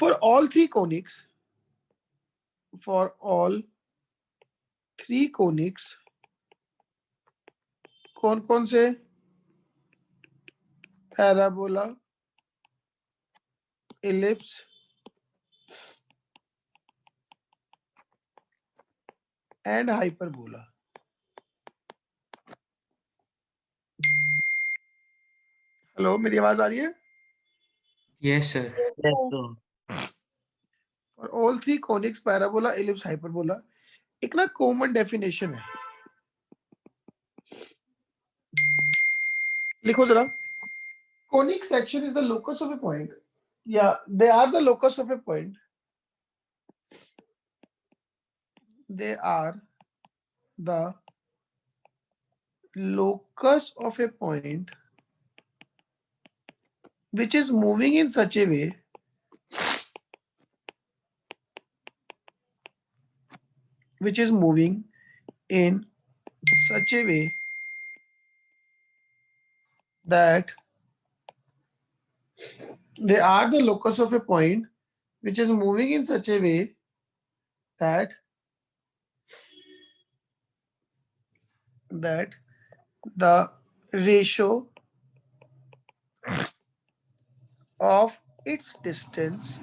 For all three conics, कौन कौन से? Parabola, ellipse and hyperbola. Hello, मेरी आवाज आ रही है? Yes, sir. Yes, sir. और all three conics, parabola, ellipse, hyperbola, एक ना कॉमन डेफिनेशन है, लिखो जरा। Conic section is the locus of a point. Yeah, they are the locus of a point. They are the locus of a point which is moving in such a way that they are the locus of a point which is moving in such a way that the ratio of its distance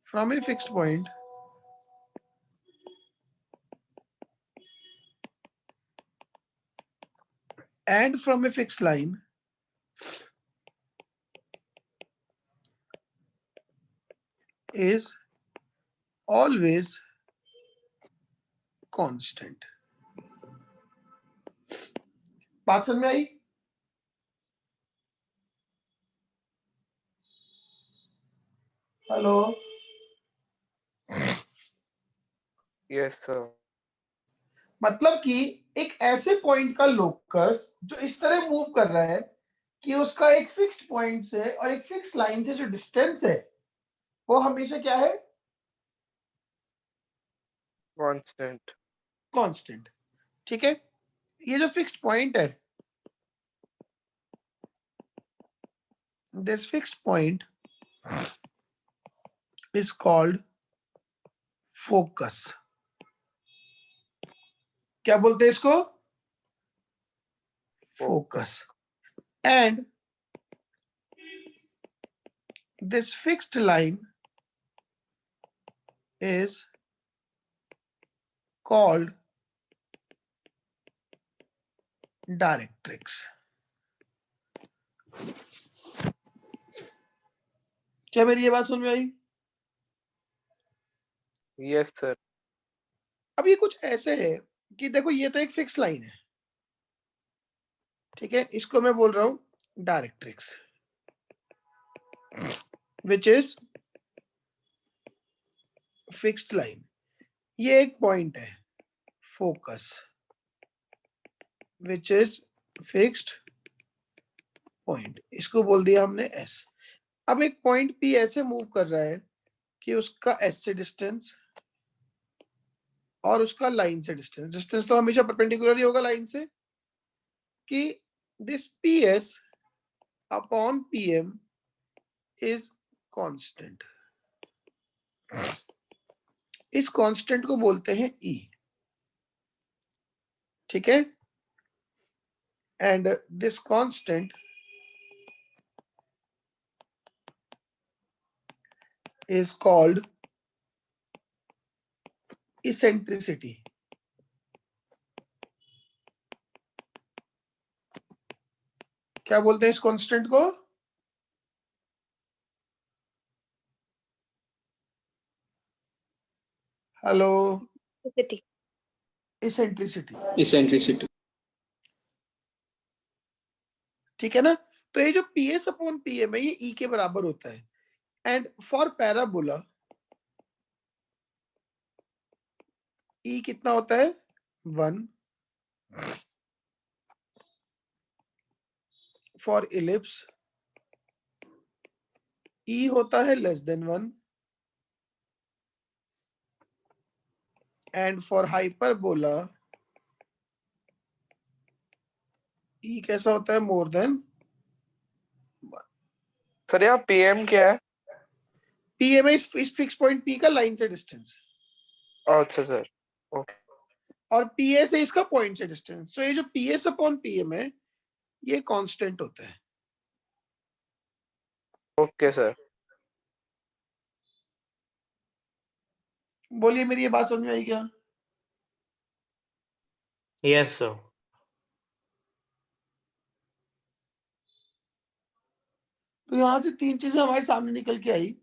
from a fixed point and from a fixed line is always constant. बात समझ में आई? Hello, yes sir. मतलब कि एक ऐसे point का locus जो इस तरह मूव कर रहा है कि उसका एक फिक्स्ड पॉइंट से और एक फिक्स लाइन से जो डिस्टेंस है वो हमेशा क्या है? कांस्टेंट। कांस्टेंट। ठीक है, ये जो फिक्स्ड पॉइंट है, this fixed point is called focus. क्या बोलते हैं इसको? Focus. And this fixed line is called directrix. क्या मेरी ये बात समझ में आई? Yes sir. अब ये कुछ ऐसे है कि देखो, ये तो एक फिक्स लाइन है, ठीक है, इसको मैं बोल रहा हूं directrix, which is fixed line. ये एक पॉइंट है focus, which is fixed point, इसको बोल दिया हमने एस। अब एक पॉइंट पी ऐसे मूव कर रहा है कि उसका एस से डिस्टेंस और उसका लाइन से डिस्टेंस तो हमेशा परपेंडिकुलर ही होगा लाइन से, कि this P S upon P M is constant. इस कांस्टेंट को बोलते हैं ई, ठीक है, and this constant is called eccentricity. क्या बोलते हैं इस कांस्टेंट को? हेलो, इसेंट्रिसिटी, ठीक है ना। तो ये जो P S upon P M है ये ई के बराबर होता है। एंड फॉर पैराबोला ई कितना होता है? 1। फॉर इलिप्स ई होता है less than 1, and for hyperbola e कैसा होता है? More than 1। सर यहाँ PM क्या है? पीएम है इस फिक्स पॉइंट पी का लाइन से डिस्टेंस, अच्छा सर, और पीएस है इसका पॉइंट से डिस्टेंस। तो ये जो पीएस अपॉन पीएम है ये कांस्टेंट होता है। Okay sir. बोलिए मेरी ये बात समझ में आई क्या? Yes, sir. तो यहां से तीन चीजें हमारे सामने निकल के आई।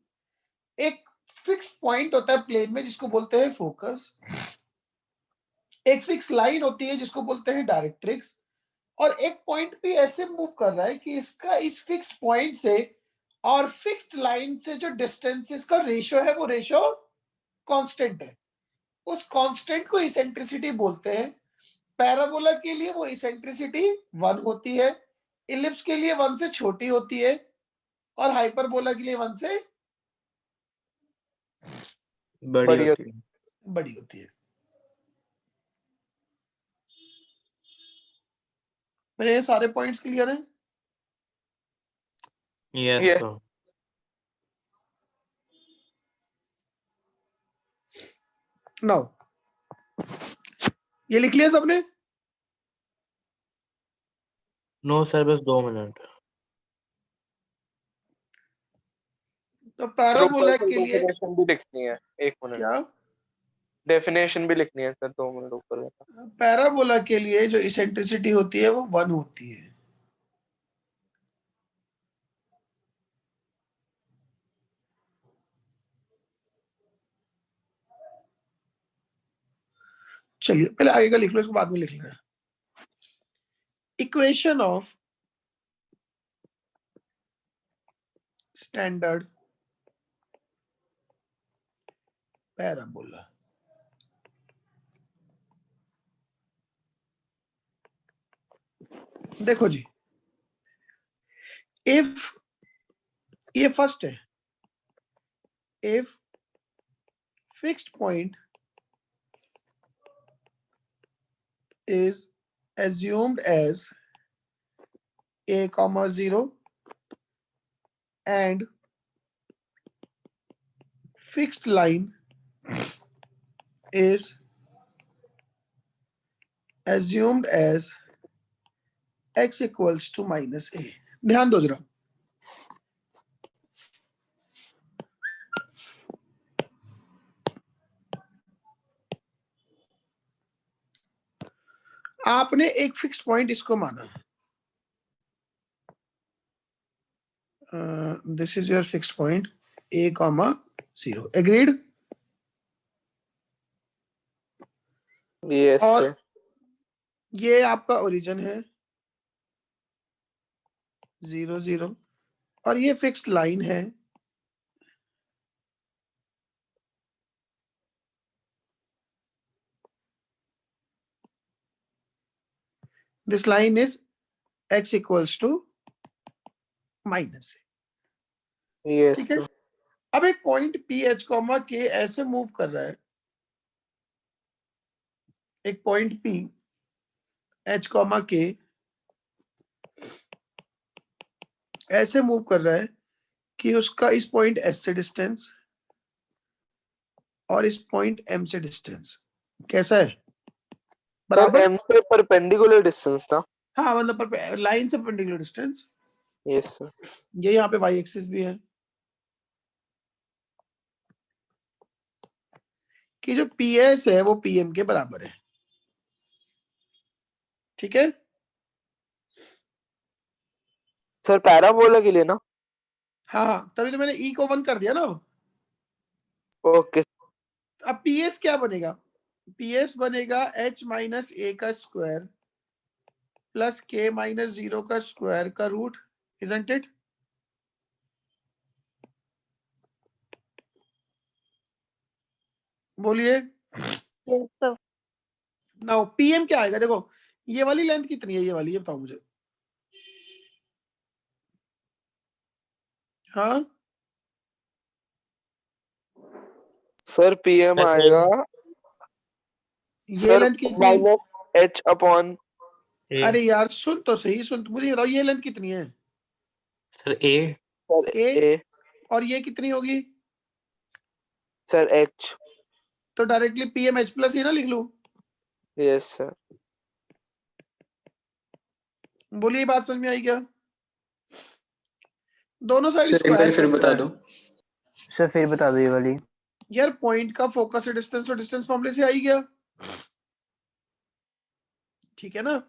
एक फिक्स पॉइंट होता है प्लेन में जिसको बोलते हैं फोकस, एक फिक्स लाइन होती है जिसको बोलते हैं डायरेक्ट्रिक्स, और एक पॉइंट भी ऐसे मूव कर रहा है कि इसका इस फिक्स्ड पॉइंट से और फिक्स्ड लाइन से जो डिस्टेंसेस का रेशियो है वो रेशियो कांस्टेंट है। उस कांस्टेंट को इसेंट्रिसिटी बोलते हैं। पैराबोला के लिए वो इसेंट्रिसिटी 1 होती है, इलिप्स के लिए 1 से छोटी होती है, और हाइपरबोला के लिए 1 से बड़ी बड़ी होती है। बड़ी होती है। मेरे ये सारे पॉइंट्स क्लियर हैं? Yes, Yes. sir. नाउ ये लिख लिया सबने? No, sir, बस 2 मिनट। तो पैराबोला के लिए डेफिनेशन भी लिखनी है, 1 मिनट। क्या? डेफिनेशन भी लिखनी है सर, 2 मिनट ऊपर। पैराबोला के लिए जो इसेंट्रिसिटी होती है वो 1 होती है। चलिए पहले आगे का लिख लो, इसको बाद में लिख लेना। Equation of standard parabola. देखो जी, इफ ये फर्स्ट है, if fixed point is assumed as a comma 0 and fixed line is assumed as x equals to minus a। ध्यान दो जरा, आपने एक फिक्स्ड पॉइंट इसको माना, this is your fixed point a comma 0, agreed? Yes और sir. ये आपका ओरिजिन है 0 0, और ये फिक्स्ड लाइन है this line is x equals to minus a। Yes ठीक है, सर। अब एक पॉइंट पी एच कॉमा के ऐसे मूव कर रहा है, एक पॉइंट पी एच कॉमा के ऐसे मूव कर रहा है कि उसका इस पॉइंट एस से डिस्टेंस और इस पॉइंट एम से डिस्टेंस कैसा है? सर बराबर? M से परपेंडिकुलर डिस्टेंस था। हाँ, मतलब लाइन से परपेंडिकुलर डिस्टेंस। Yes sir. ये यहाँ पे वाई एक्सिस भी है कि जो पी एस है वो पी एम के बराबर है। ठीक है, सर पैराबोला के लिए ना? हाँ तभी तो मैंने ई को 1 कर दिया ना। ओके। अब पी एस क्या बनेगा? पी एस बनेगा h माइनस ए का स्क्वायर प्लस k माइनस 0 का स्क्वायर का रूट, इजंट इट? बोलिए। Yes, sir. नाउ पीएम क्या आएगा? देखो ये वाली लेंथ कितनी है, ये वाली, ये बताओ मुझे। हाँ, सर PM आएगा ये सर लेंथ कितनी? Minus H upon. A, अरे यार सुन तो सही, सुन, मुझे ये बताओ ये लेंथ कितनी है? सर A, सर A ए और ये कितनी होगी? Sir H. तो डायरेक्टली PMH प्लस ये ना लिख लूं? Yes sir. बोलिए बात समझ में आई क्या? दोनों साइड सर एक स्क्वायर बार फिर बता दो। सर फिर बता दो ये वाली। यार पॉइंट का फोकस से डिस्टेंस तो डिस्टेंस फॉर्मूले से आई गया, ठीक है ना?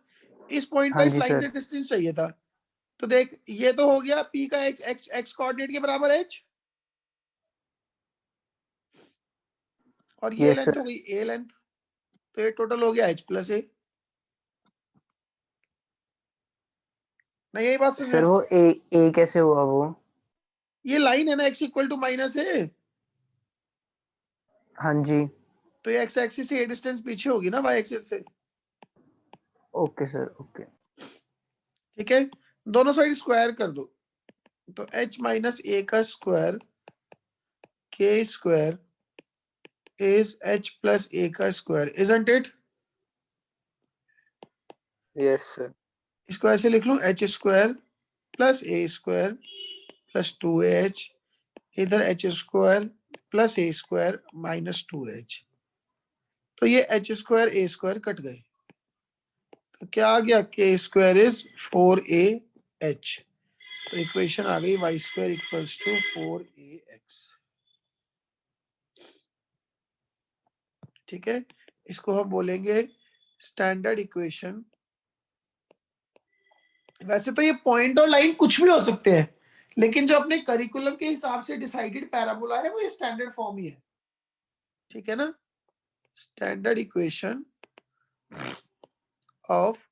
इस पॉइंट का हाँ इस जी लाइन सर। से डिस्टेंस चाहिए था, तो देख ये तो हो गया P का x कोऑर्डिनेट के बराबर h, और ये यस लेंथ सर। हो गई a लेंथ, तो ये टोटल हो गया h प्लस a। नहीं यही बात समझ सर में? वो ए कैसे हुआ वो? ये लाइन है ना x equal to minus a, हाँ जी। तो ये x एक्सिस से ये डिस्टेंस पीछे होगी ना y एक्सिस से, ओके सर ओके। ठीक है? दोनों साइड स्क्वायर कर दो, तो h माइनस a का square k square is h plus a का square, isn't it? Yes sir. इसको ऐसे लिख लूं, h square plus a square plus 2ah, इधर h square plus a square minus 2h, तो ये h square a square cut गए, तो क्या आ गया? k स्क्वायर इज 4ah, तो इक्वेशन आ गई y square equals to 4ax, ठीक है? इसको हम बोलेंगे स्टैंडर्ड इक्वेशन। वैसे तो ये पॉइंट और लाइन कुछ भी हो सकते हैं, लेकिन जो अपने करिकुलम के हिसाब से डिसाइडेड पैराबोला है वो ये स्टैंडर्ड फॉर्म ही है, ठीक है ना? Standard equation of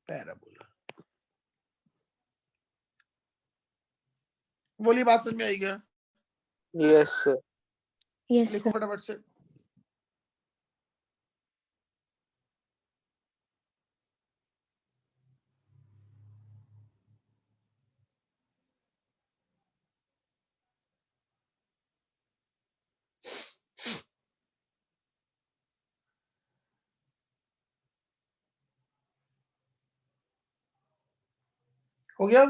parabola. बोलिए बात समझ में आई क्या? Yes sir. यस लिखो सर। फटाफट से। हो गया?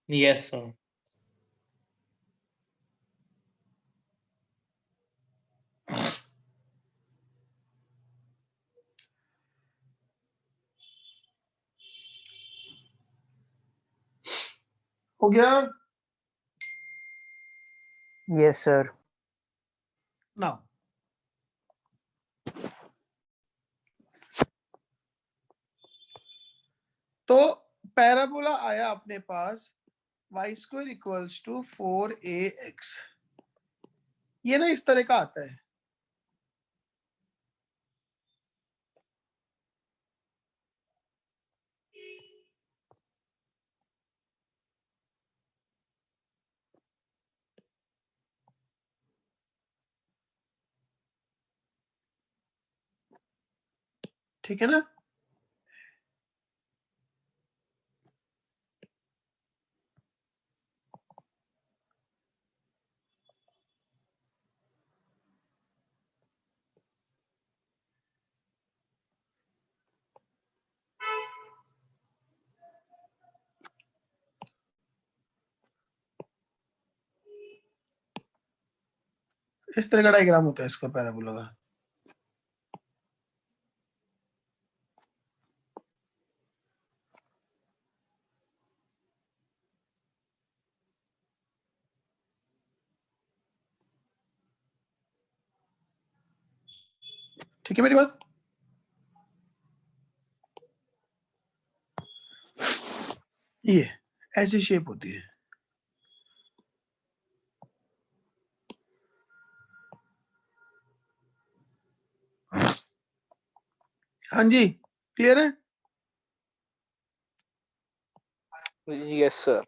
Yes, sir. हो गया? Yes sir. नाउ तो पैराबोला आया अपने पास y square equals to 4ax, ये ना इस तरह का आता है, ठीक है ना? इस तरह का डायग्राम होता है इसका पैराबोला का। ठीक है मेरी बात? ये ऐसी शेप होती है, हाँ जी क्लियर है? Yes sir.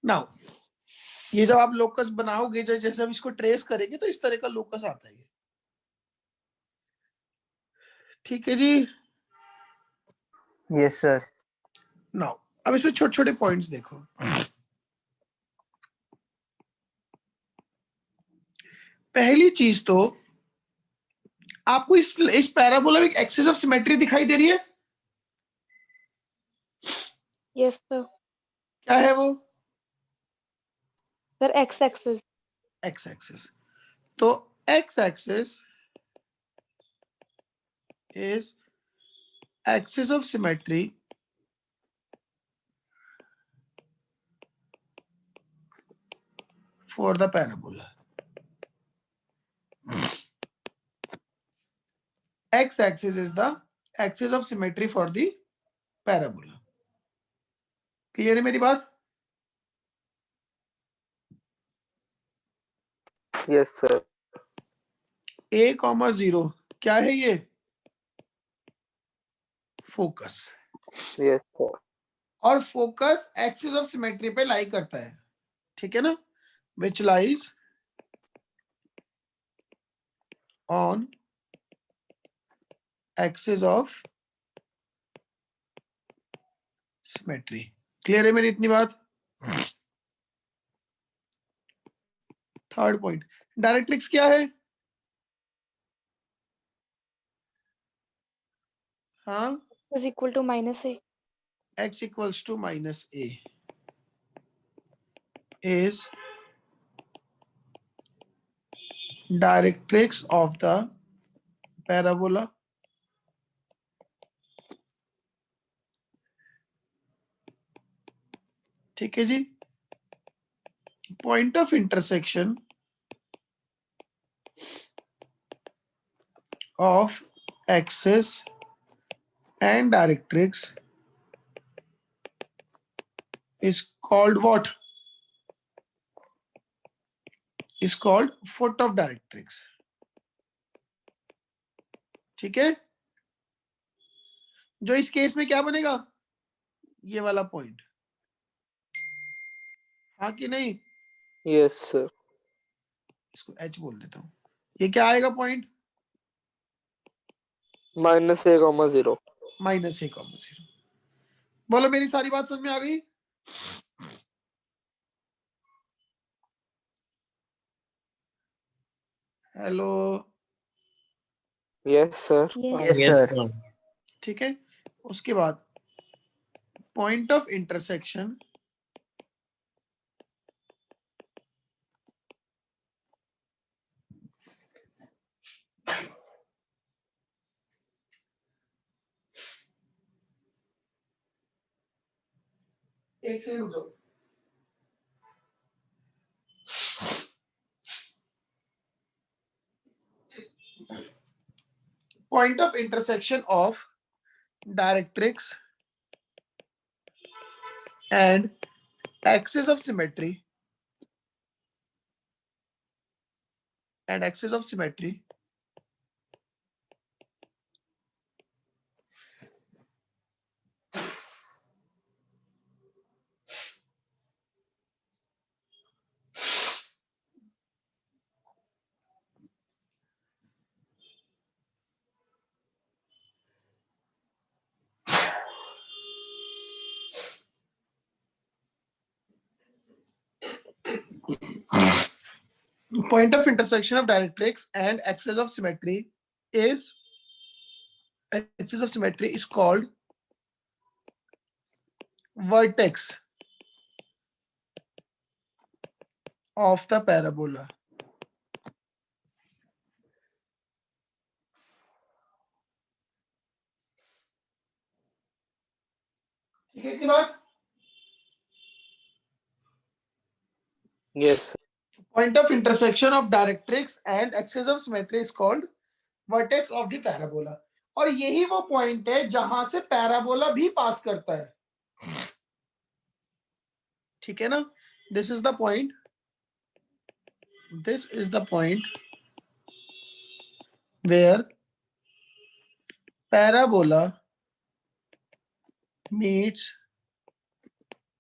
नाउ ये जब आप लोकस बनाओगे, जैसे हम इसको ट्रेस करेंगे तो इस तरह का लोकस आता है, ठीक है जी। Yes sir. नाउ अब इसमें छोटे छोटे पॉइंट्स देखो। पहली चीज तो आपको इस पैराबोला में एक एक्सिस ऑफ सिमेट्री दिखाई दे रही है। Yes sir. क्या है वो? Sir X axis. X axis. तो X axis is axis of symmetry for the parabola. X axis is the axis of symmetry for the parabola. Clear है मेरी बात? Yes sir. A,0 क्या है ये? फोकस। Yes sir. और focus axis of symmetry पे लाई करता है, ठीक है ना? Which lies on axis of symmetry. Clear है मेरी इतनी बात? थर्ड पॉइंट, डायरेक्ट्रिक्स क्या है? हाँ, is equal to minus a. x equals to minus a is directrix of the parabola ठीक है जी। Point of intersection of axis and directrix is called what? Is called foot of directrix. ठीक है? जो इस केस में क्या बनेगा? ये वाला पॉइंट। हाँ कि नहीं? Yes sir. इसको h बोल देता हूं। ये क्या आएगा पॉइंट? -a,0। -a,0। बोलो मेरी सारी बात समझ में आ गई? Hello. Yes sir. Yes Yes, sir. sir. ठीक है, उसके बाद पॉइंट ऑफ इंटरसेक्शन एक सेकंड रुक जाओ। Point of intersection of directrix and axis of symmetry point of intersection of directrix and axis of symmetry is called vertex of the parabola. ठीक है इतनी बात? Yes. Point of intersection of directrix and axis of symmetry is called vertex of the parabola. और यही वो point है जहां से पैराबोला भी पास करता है, ठीक है ना? This is the point where parabola meets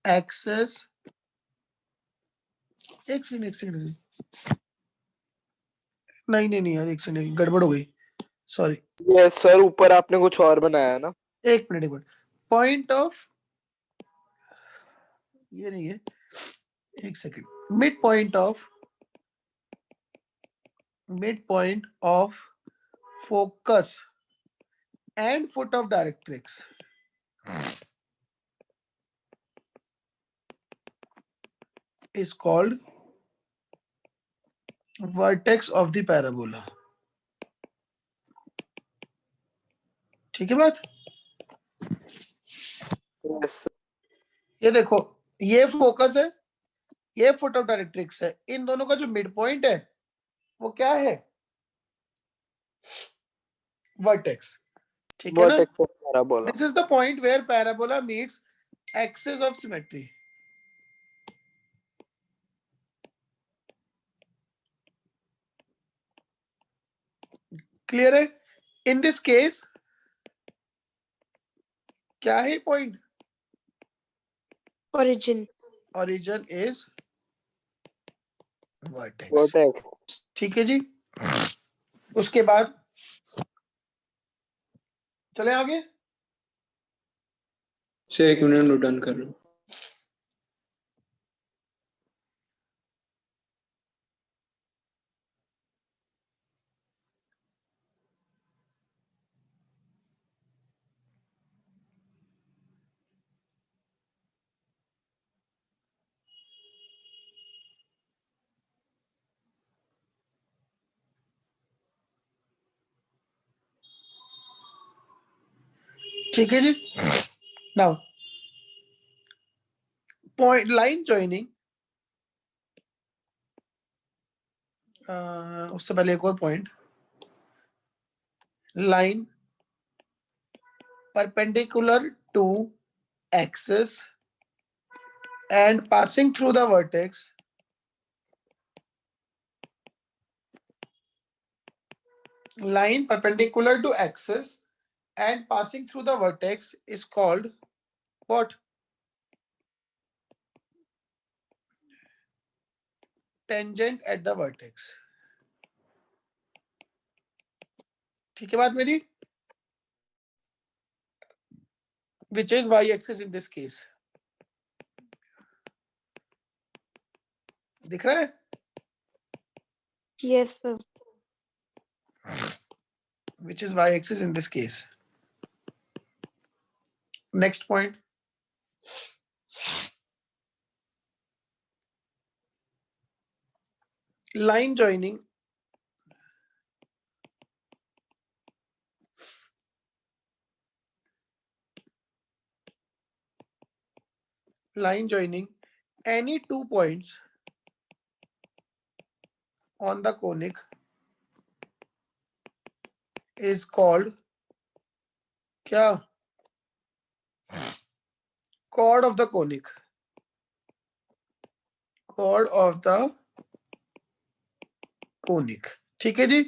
axis. एक सेकंड नहीं यार, एक सेकंड, गड़बड़ हो गई। सॉरी, यस सर, ऊपर आपने कुछ और बनाया है ना? एक मिनट, पॉइंट ऑफ, ये नहीं है, एक second, mid point of focus and foot of directrix is called vertex of the parabola. ठीक है बात? यस ये देखो, ये फोकस है, ये फुट ऑफ डायरेक्ट्रिक्स है, इन दोनों का जो मिड पॉइंट है वो क्या है? वर्टेक्स। ठीक है ना? Vertex of parabola. This is the point where parabola meets axis of symmetry. Clear है? इन दिस केस क्या है point? origin. Origin is vertex. Vertex. ठीक है जी। उसके बाद चले आगे। सर 1 मिनट नोट डाउन कर रहा हूँ। ठीक है जी। नाउ पॉइंट लाइन जॉइनिंग, उससे पहले एक और point, line perpendicular to axis and passing through the vertex line perpendicular to axis and passing through the vertex is called what? Tangent at the vertex. ठीक है बात मेरी? Which is y-axis in this case. दिख रहा है? Yes, sir. Which is y-axis in this case. Next point. Line joining. Line joining any 2 points on the conic is called क्या? Chord of the conic. Chord of the conic. ठीक है जी।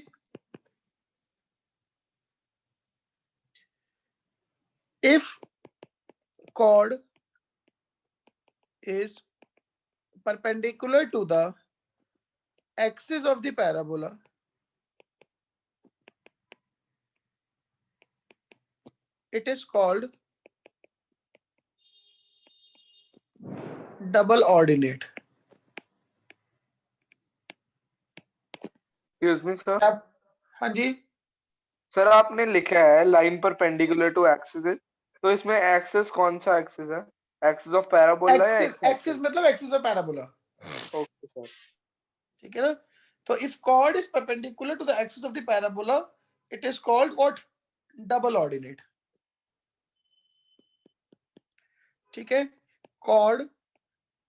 If chord is perpendicular to the axis of the parabola, it is called double ordinate. Excuse me sir. अब हाँ जी, sir आपने लिखा है line perpendicular to axis, तो इसमें axis कौन सा एक्सिस है? एक्सिस ऑफ पैराबोला या एक्सिस मतलब axis of parabola. Okay sir. ठीक है ना? तो if chord is perpendicular to the axis of the parabola, it is called what? Double ordinate. ठीक है? Chord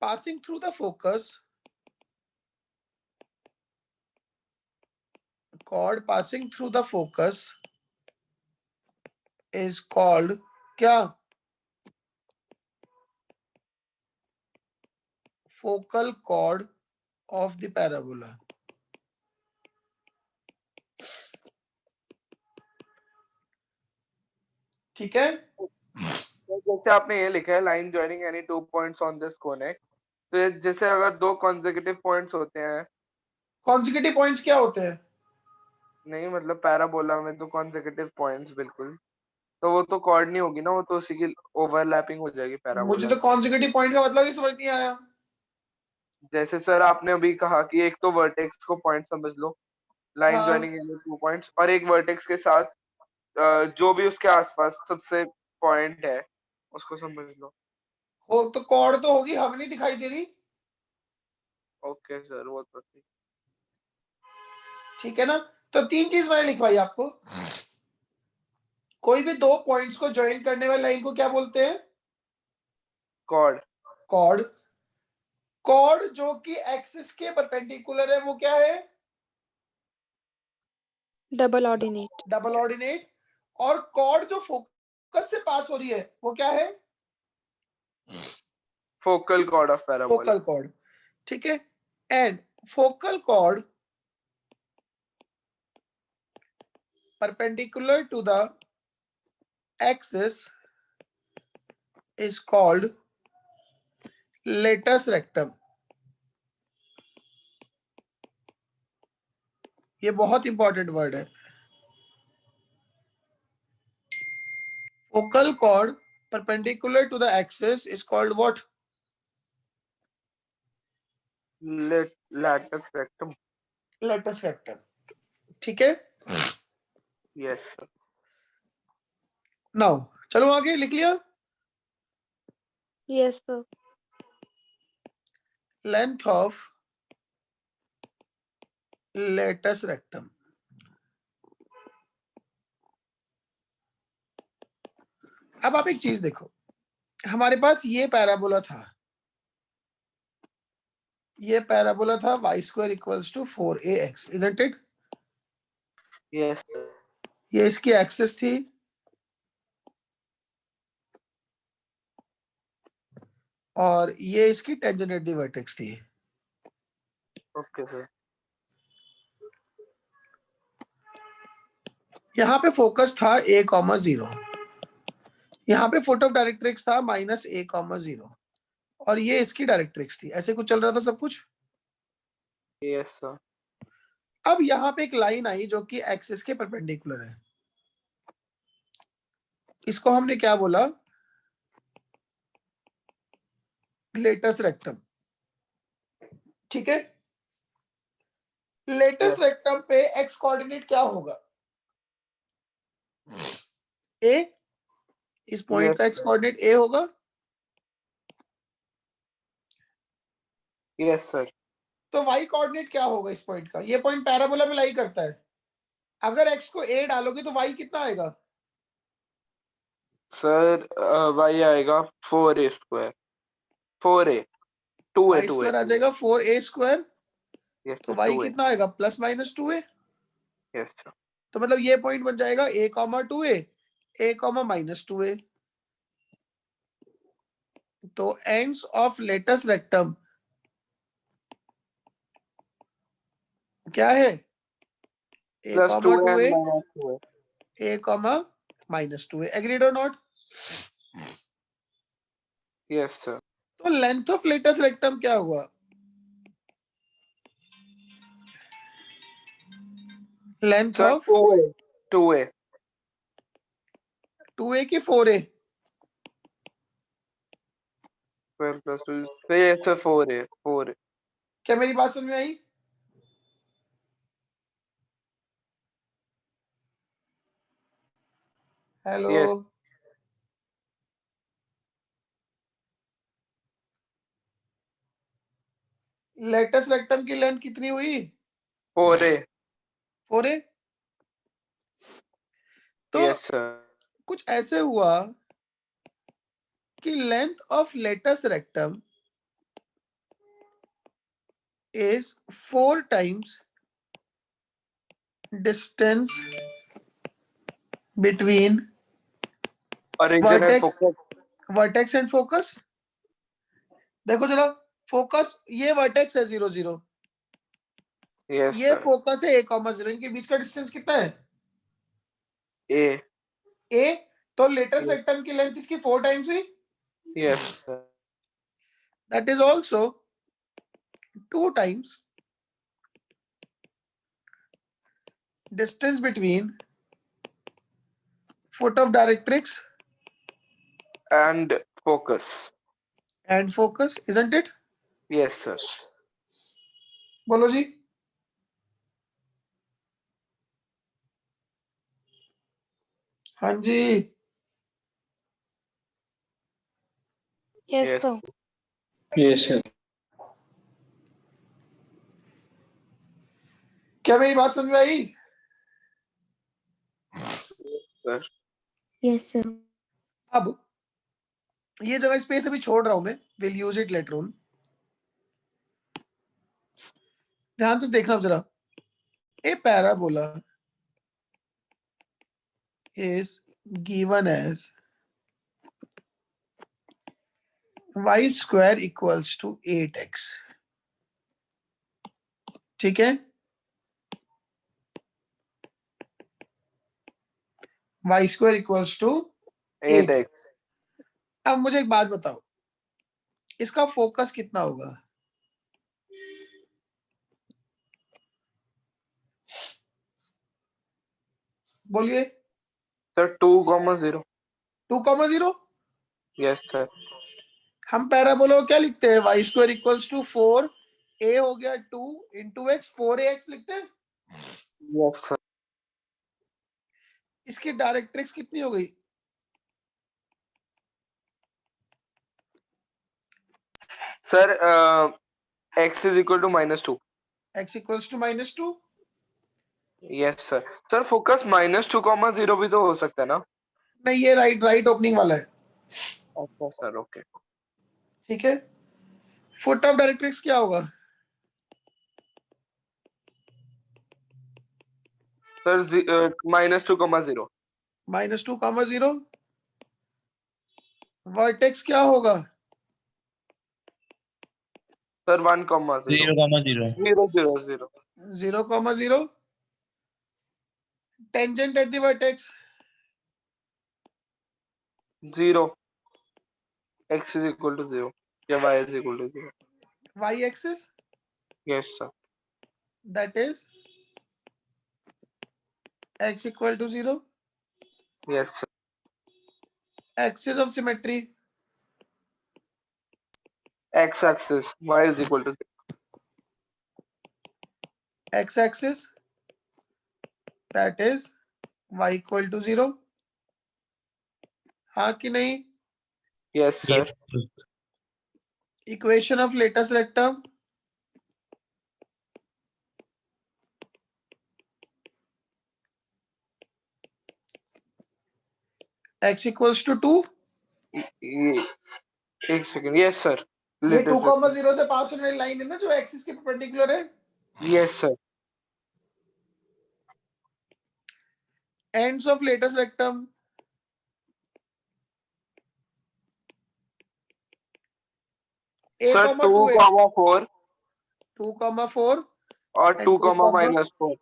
passing through the focus, chord passing through the focus is called क्या? Focal chord of the parabola. ठीक है? जैसे आपने ये लिखा है line joining any 2 points on this conic, तो जैसे अगर 2 कॉन्सेक्यूटिव पॉइंट्स होते हैं, Consecutive points क्या होते हैं? नहीं मतलब पैराबोला में तो कॉन्सेक्यूटिव पॉइंट्स बिल्कुल, तो वो तो कॉर्ड नहीं होगी ना, वो तो उसी की ओवरलैपिंग हो जाएगी मुझे पैराबोला। तो कॉन्जिक्यूटिव पॉइंट का मतलब ही समझ नहीं आया। जैसे सर आपने अभी कहा कि एक तो वर्टेक्स को पॉइंट समझ लो, लाइन हाँ ज्वाइनिंग एंड 2 पॉइंट्स, और एक वर्टेक्स के साथ जो भी उसके आसपास सबसे पॉइंट है उसको समझ लो। हो तो कॉर्ड तो होगी, हमें नहीं दिखाई दे रही। ओके सर, वो तो ठीक। ठीक है ना, तो 3 चीज मैंने लिखवाई आपको। कोई भी 2 पॉइंट्स को ज्वाइन करने वाली लाइन को क्या बोलते हैं? कॉर्ड। कॉर्ड। कॉर्ड जो कि एक्सिस के परपेंडिकुलर है वो क्या है? Double ordinate. Double ordinate. और कॉर्ड जो फोकस से पास हो रही है वो क्या है? Focal cord of parabola. Focal cord. ठीक है, and focal cord perpendicular to the axis is called latus rectum. ये बहुत इंपॉर्टेंट वर्ड है। Focal cord perpendicular to the axis is called what? Latus rectum. latus rectum. ठीक है, yes sir. Now चलो आगे लिख लिया। Yes sir. Length of latus rectum। अब आप एक चीज देखो, हमारे पास ये पैराबोला था, ये पैराबोला था y square equals to 4ax, isn't it? Yes ये इसकी एक्सिस थी, और ये इसकी टेंजेंट एट द वर्टेक्स थी। Okay sir. यहाँ पे फोकस था a,0, यहाँ पे फोटो डायरेक्ट्रिक्स था -a,0, और ये इसकी डायरेक्ट्रिक्स थी। ऐसे कुछ चल रहा था सब कुछ। Yes sir. अब यहाँ पे एक लाइन आई जो कि एक्सिस के परपेंडिकुलर है, इसको हमने क्या बोला? Latus rectum. ठीक है, लेटस Yes. रेक्टम पे एक्स कोऑर्डिनेट क्या होगा? ए, इस पॉइंट Yes, का एक्स sir. कोऑर्डिनेट ए होगा। Yes sir. तो वाई कोऑर्डिनेट क्या होगा इस पॉइंट का? ये पॉइंट पैराबोला पे लाई करता है, अगर एक्स को ए डालोगे तो वाई कितना आएगा? सर y आएगा 4a square, 4a 2a Y 2a square आ जाएगा 4a²। यस तो सर वाई 2a। कितना आएगा? +-2a। Yes sir. तो मतलब ये पॉइंट बन जाएगा a,2a, a,-2a। तो एंड्स ऑफ लेटस रेक्टम क्या है? +2a a,2a, and -2a। a,-2a। Agreed और नॉट? Yes sir. तो लेंथ ऑफ लेटस रेक्टम क्या हुआ? Length sir of 2a 2a 2a की 4a। स्क्वायर +2, तो ये सर 4a 4a। क्या मेरी बात समझ में आई? हेलो, यस लेटस रेक्टम की लेंथ कितनी हुई? 4a। 4a। तो यस सर। कुछ ऐसे हुआ कि length of latus rectum is 4 times distance between origin and vertex focus. vertex and focus। देखो जरा, फोकस ये वर्टेक्स है 0 0, यस ये सर। फोकस है a,0, इनके बीच का डिस्टेंस कितना है? a। a। तो लेटस रेक्टम की लेंथ इसकी 4 टाइम्स हुई। Yes sir. That is also 2 times distance between foot of directrix and focus. and focus, isn't it? Yes, sir. बोलो जी। हाँ जी, Yes, Yes. sir. Yes, sir. क्या मेरी बात समझ में आई? Sir. Yes, sir. अब ये जगह स्पेस अभी छोड़ रहा हूं मैं, will use it later on. ध्यान से देखना जरा, ए parabola is given as y square equals to 8x, ठीक है? y square equals to 8x. अब मुझे एक बात बताओ, इसका फोकस कितना होगा? बोलिए। Sir, 2,0. 2,0। Yes, sir. हम पैराबोला को क्या लिखते हैं? y square equals to 4, a हो गया 2 into x, 4ax लिखते हैं। Yes, sir. इसकी डायरेक्ट्रिक्स कितनी हो गई? Sir, x is equal to -2. x equals to -2। Yes, sir. Sir, focus -2,0 भी तो हो सकता है ना? नहीं, ये राइट ओपनिंग वाला है, अच्छा सर, ओके. ठीक है? फुट ऑफ डायरेक्ट्रिक्स क्या होगा? सर, -2,0. -2,0। वर्टेक्स क्या होगा? Sir, 1,0. 0,0. 0, 0, 0. 0,0। Tangent at the vertex? 0. X is equal to 0. Yeah, y is equal to 0. y axis, Yes, sir. that is x equal to 0। Yes, sir. Axis of symmetry, X axis, y is equal to 0. x axis, that is y equal to 0। हाँ कि नहीं? Yes, sir. Yes. Equation of latus rectum, x equals to 2। एक second. Yes, sir. ये 2,0 से पास होने वाली line है ना जो एक्सिस के परपेंडिकुलर है। Yes, sir. Ends of latus rectum, Sir, 2,4 2,4 और and 2, 2, -4.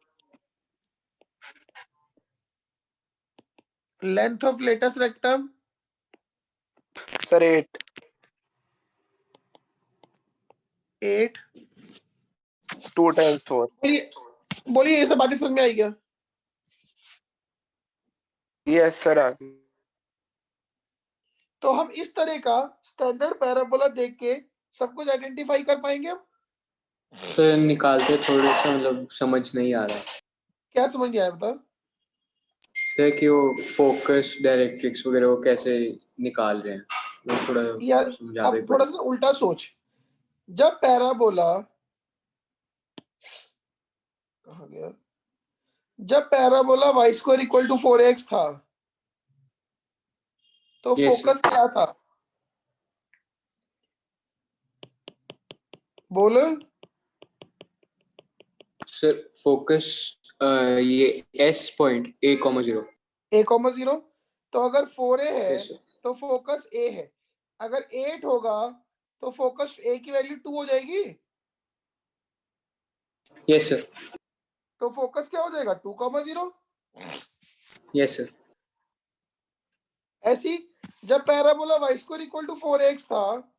Length of latus rectum, Sir, 8. 8। 2 times 4. बोलिए ये सब बातें समझ में आई क्या? Yes, sir. आगे. तो हम इस तरह का स्टैंडर्ड पैराबोला देख के सब कुछ आइडेंटिफाई कर पाएंगे हम? सर निकालते थोड़े सा मतलब समझ नहीं आ रहा है क्या समझ गया है बता? सर कि वो फोकस डायरेक्ट्रिक्स वगैरह वो कैसे निकाल रहे हैं वो थोड़ा यार समझा दे अब थोड़ा सा उल्टा सोच, जब पैराबोला कहाँ गया, जब parabola y square equal to 4x था तो Yes, फोकस क्या था? बोलो। सर फोकस ये S पॉइंट A,0 a,0। तो अगर 4a है Yes, sir. तो फोकस a है, अगर 8 होगा तो फोकस a की वैल्यू 2 हो जाएगी, Yes, sir. तो फोकस क्या हो जाएगा? 2,0। Yes, sir. ऐसी जब parabola y square equal to 4x था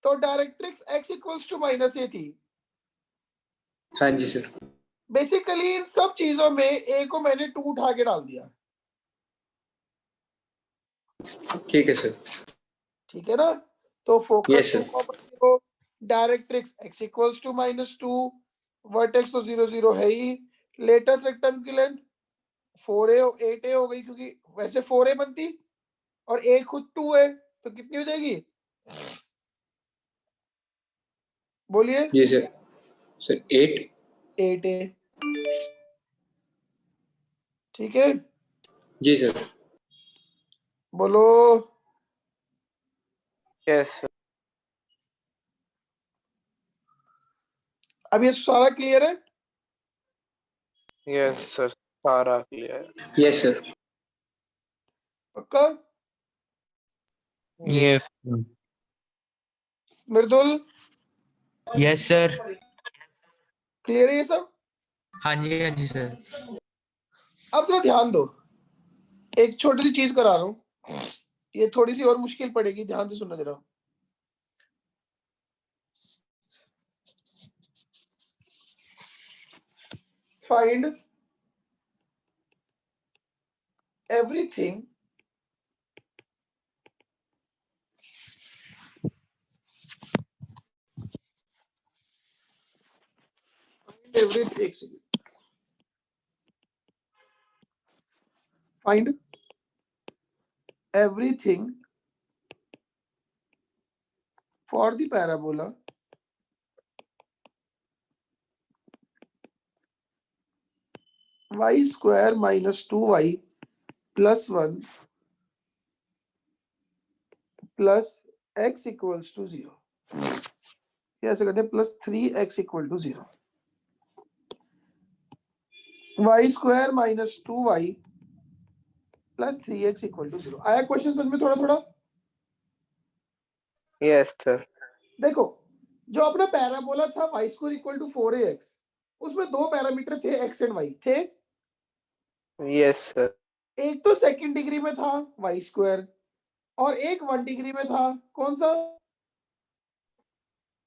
तो directrix x equals to -a थी। हाँ जी सर. बेसिकली इन सब चीजों में ए को मैंने 2 उठा के डाल दिया, ठीक है सर। ठीक है ना। तो focus Yes, sir. 2, directrix x equals to -2, vertex तो 0 0 है ही, लेटेस्ट रेक्टेंगल की लेंथ 4a 8a हो गई, क्योंकि वैसे 4a बनती और a खुद 2 है, तो कितनी हो जाएगी बोलिए? जी सर। सर 8। 8a, ठीक है। जी सर। बोलो। Yes sir. अब ये सारा क्लियर है? यस सर, सारा क्लियर। Yes sir. पक्का? Yes. मृदुल, यस सर। क्लियर है ये सब? हाँ जी सर। अब थोड़ा ध्यान दो, एक छोटी सी चीज करा रहा हूं, ये थोड़ी सी और मुश्किल पड़ेगी, ध्यान से सुनना जरा। Find everything find everything for the parabola y square minus 2y plus 1 plus x equals to 0, ऐसे करते हैं plus 3x equal to 0, y square minus 2y plus 3x equal to 0। आया क्वेश्चन समझ में थोड़ा थोड़ा? Yes sir. देखो, जो अपना पैराबोला था y square equal to 4ax, उसमें दो पैरामीटर थे x एंड y थे। Yes sir. एक तो सेकंड डिग्री में था y स्क्वायर, और एक 1 डिग्री में था, कौन सा?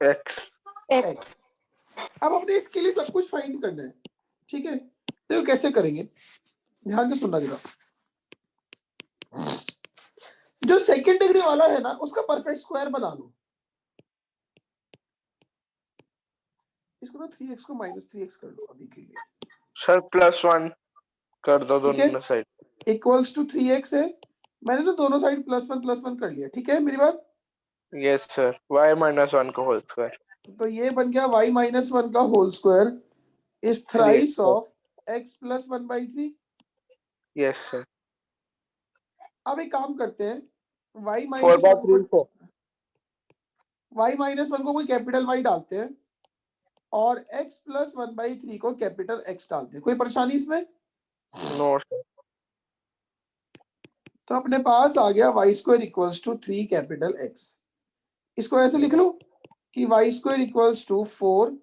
एक्स। x। अब हमने इसके लिए सब कुछ फाइंड करना है, ठीक है। तो कैसे करेंगे, ध्यान से सुनना जरा। जो सेकंड डिग्री वाला है ना, उसका परफेक्ट स्क्वायर बना लो। इसको ना 3x को -3x कर लो अभी के लिए। सर +1 कर दो ठीक है, दोनों साइड। इक्वल्स टू 3x है, मैंने ना दोनों साइड +1 कर लिया, ठीक है मेरी बात? यस सर, y -1 का होल स्क्वायर। तो ये बन गया y -1 का whole square is thrice of x + 1/3। Yes sir. अब एक काम करते हैं, y 4/3 -1 को कोई कैपिटल y डालते हैं और x + 1/3 को कैपिटल x डालते हैं। कोई परेशानी इसमें? No sir. तो अपने पास आ गया y square equals to 3 capital x। इसको ऐसे लिख लो कि y square equals to 4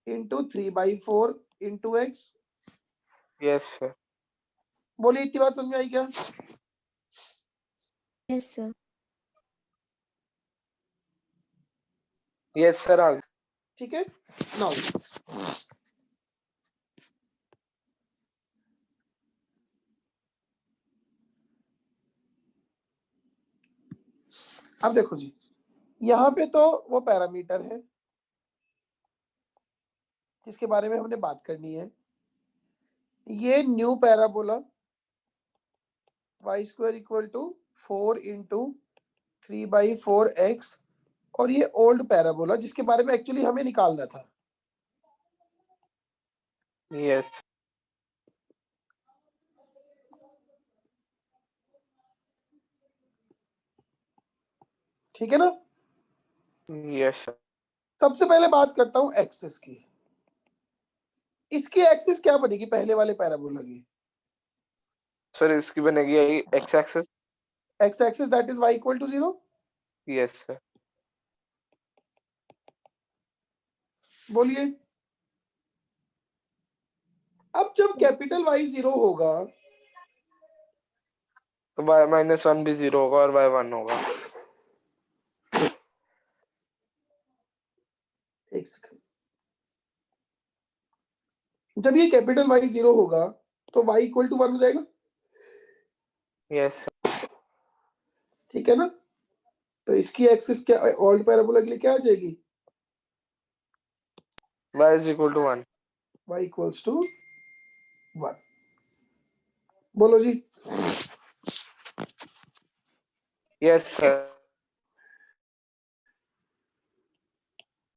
into 3/4 into x। Yes sir. बोलिए, इतनी बात समझ में आई क्या? Yes sir. यस सर, आगे। ठीक है। नाउ अब देखो जी, यहाँ पे तो वो पैरामीटर है जिसके बारे में हमने बात करनी है। ये new parabola y square equal to 4 into 3/4x, और ये ओल्ड पैराबोला जिसके बारे में एक्चुअली हमें निकालना था। यस। ठीक है ना। Yes sir. सबसे पहले बात करता हूं एक्सिस की। इसकी एक्सिस क्या बनेगी पहले वाले पैराबोला की? सर इसकी बनेगी x axis. x axis that is y equal to 0। Yes sir. बोलिए। अब जब कैपिटल Y 0 होगा तो y -1 भी 0 होगा और y 1 होगा। एक सेकंड, जब ये कैपिटल Y 0 होगा तो y इक्वल टू 1 हो जाएगा, यस ठीक है ना। तो इसकी एक्सिस क्या, ऑल्ट पैराबोला के लिए क्या आ जाएगी, y is equal to 1. y equals to 1। बोलो जी। Yes sir